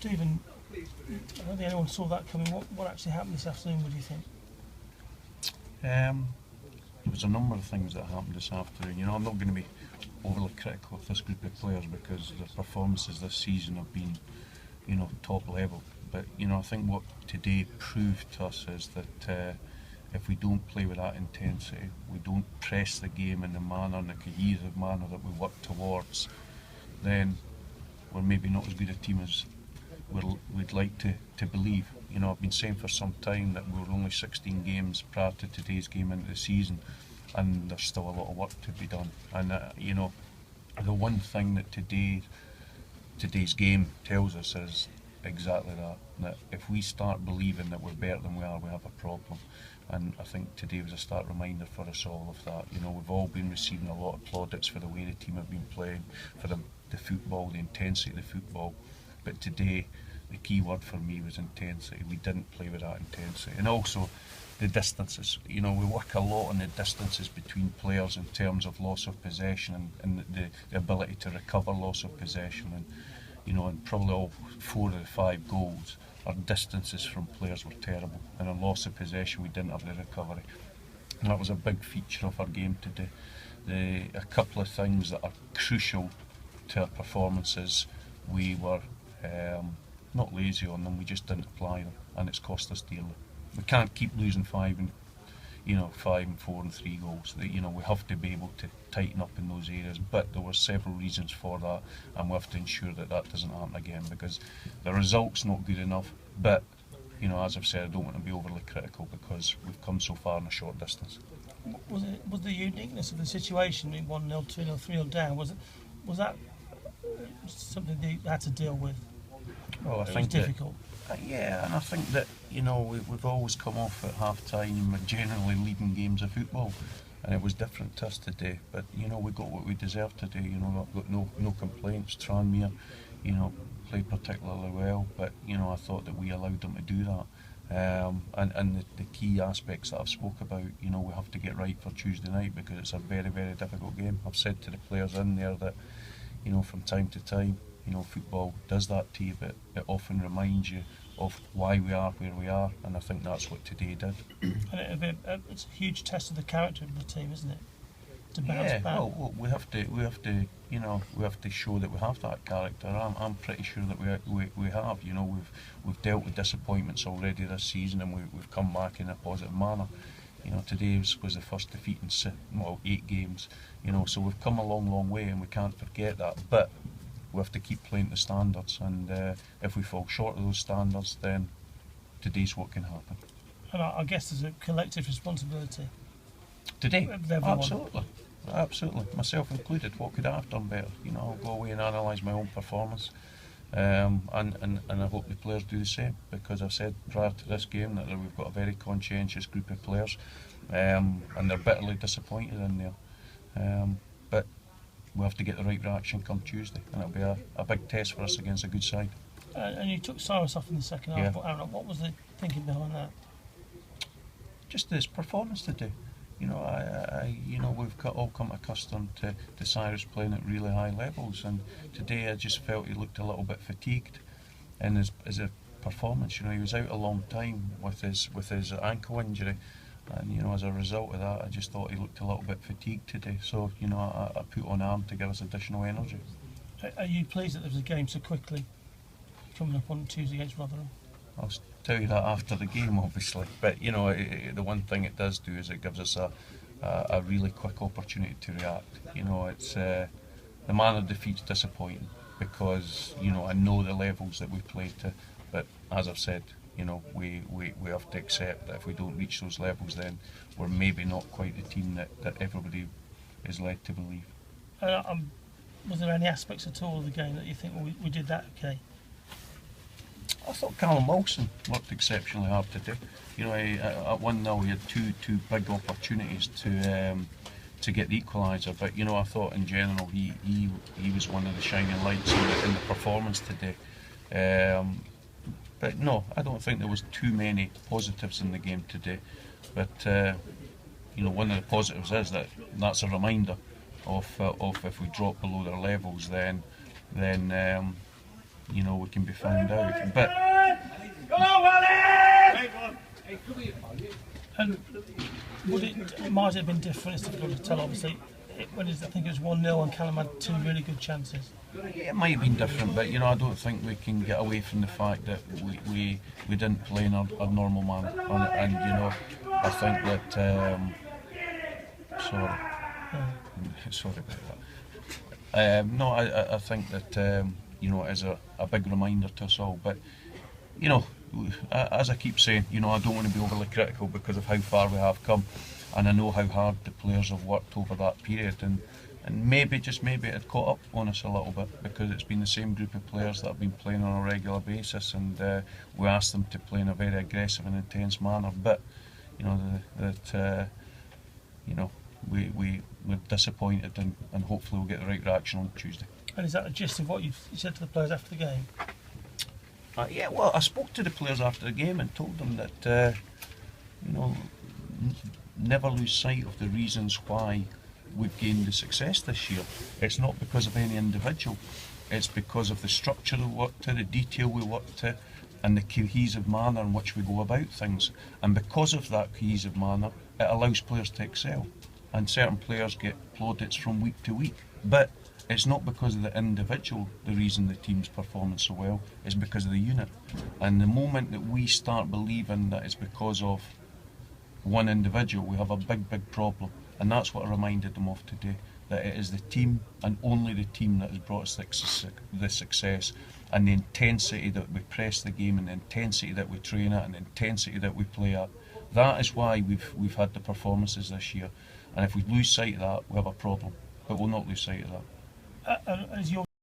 Stephen, I don't think anyone saw that coming. What actually happened this afternoon, what do you think? There was a number of things that happened this afternoon. I'm not going to be overly critical of this group of players because their performances this season have been, top level. But, I think what today proved to us is that if we don't play with that intensity, we don't press the game in the cohesive manner that we work towards, then we're maybe not as good a team as we'd like to believe. I've been saying for some time that we were only 16 games prior to today's game into the season, and there's still a lot of work to be done. And the one thing that today's game tells us is exactly that if we start believing that we're better than we are, we have a problem. And I think today was a stark reminder for us all of that. We've all been receiving a lot of plaudits for the way the team have been playing, for the football, the intensity of the football. But today, the key word for me was intensity. We didn't play with that intensity. And also, the distances. We work a lot on the distances between players in terms of loss of possession and the ability to recover loss of possession. And probably all 4 of the 5 goals, our distances from players were terrible. And on loss of possession, we didn't have the recovery. And that was a big feature of our game today. A couple of things that are crucial to our performances, we were not lazy on them, we just didn't apply them, and it's cost us dearly. We can't keep losing 5 and 4 and 3 goals. We have to be able to tighten up in those areas, but there were several reasons for that, and we have to ensure that doesn't happen again, because the result's not good enough. But as I've said, I don't want to be overly critical because we've come so far in a short distance. Was the uniqueness of the situation, 1-0, 2-0, 3-0 down, was that something they had to deal with? Well, I think it was difficult. And I think that we've always come off at half time generally leading games of football, and it was different to us today. But we got what we deserved today. Got no complaints. Tranmere, played particularly well, but I thought that we allowed them to do that. And the key aspects that I've spoke about, we have to get right for Tuesday night because it's a very, very difficult game. I've said to the players in there that from time to time, football does that to you, but it often reminds you of why we are where we are, and I think that's what today did. And it's a huge test of the character of the team, isn't it? To bounce back. Well, we have to show that we have that character. I'm pretty sure that we have. We've dealt with disappointments already this season, and we've come back in a positive manner. Today was the first defeat in 8 games. So we've come a long way, and we can't forget that. But we have to keep playing the standards, and if we fall short of those standards, then today's what can happen. And I guess there's a collective responsibility. Today, absolutely, myself included. What could I have done better? I'll go away and analyse my own performance, and I hope the players do the same, because I've said prior to this game that we've got a very conscientious group of players, and they're bitterly disappointed in there. But we have to get the right reaction come Tuesday, and it'll be a big test for us against a good side. And you took Cyrus off in the second half. Yeah. What was the thinking behind that? Just his performance today. We've all come accustomed to Cyrus playing at really high levels, and today I just felt he looked a little bit fatigued in his performance. He was out a long time with his ankle injury, and as a result of that, I just thought he looked a little bit fatigued today. So I put on arm to give us additional energy. Are you pleased that there was a game so quickly coming up on Tuesday against Rotherham? I'll tell you that after the game, obviously. But the one thing it does do is it gives us a really quick opportunity to react. It's the manner of defeat's disappointing because I know the levels that we've played to. But as I've said, we have to accept that if we don't reach those levels, then we're maybe not quite the team that everybody is led to believe. Was there any aspects at all of the game that you think, well, we did that okay? I thought Callum Wilson worked exceptionally hard today. At 1-0 he had two big opportunities to get the equaliser, but I thought in general he was one of the shining lights in the performance today. But no, I don't think there was too many positives in the game today. But one of the positives is that's a reminder of if we drop below their levels, then you know, we can be found out. But And might it have been different? It's difficult to tell, obviously. I think it was 1-0 and Callum had two really good chances. yeah, it might have been different, but you know, I don't think we can get away from the fact that we didn't play in our normal manner, and you know, I think that sorry, sorry about that. No, I think that you know, it is a big reminder to us all. But you know, as I keep saying, you know, I don't want to be overly critical because of how far we have come, and I know how hard the players have worked over that period, and maybe, just maybe, it had caught up on us a little bit because it's been the same group of players that have been playing on a regular basis, and we asked them to play in a very aggressive and intense manner. But you know, you know, we're disappointed, and hopefully we'll get the right reaction on Tuesday. And is that the gist of what you said to the players after the game? Yeah, well, I spoke to the players after the game and told them that you know, never lose sight of the reasons why we've gained the success this year. It's not because of any individual, it's because of the structure we work to, the detail we work to, and the cohesive manner in which we go about things. And because of that cohesive manner, it allows players to excel. And certain players get plaudits from week to week. But it's not because of the individual the reason the team's performing so well, it's because of the unit. And the moment that we start believing that it's because of one individual, we have a big, big problem. And that's what I reminded them of today, that it is the team and only the team that has brought us the success, and the intensity that we press the game, and the intensity that we train at, and the intensity that we play at. That is why we've had the performances this year. And if we lose sight of that, we have a problem. But we'll not lose sight of that. As your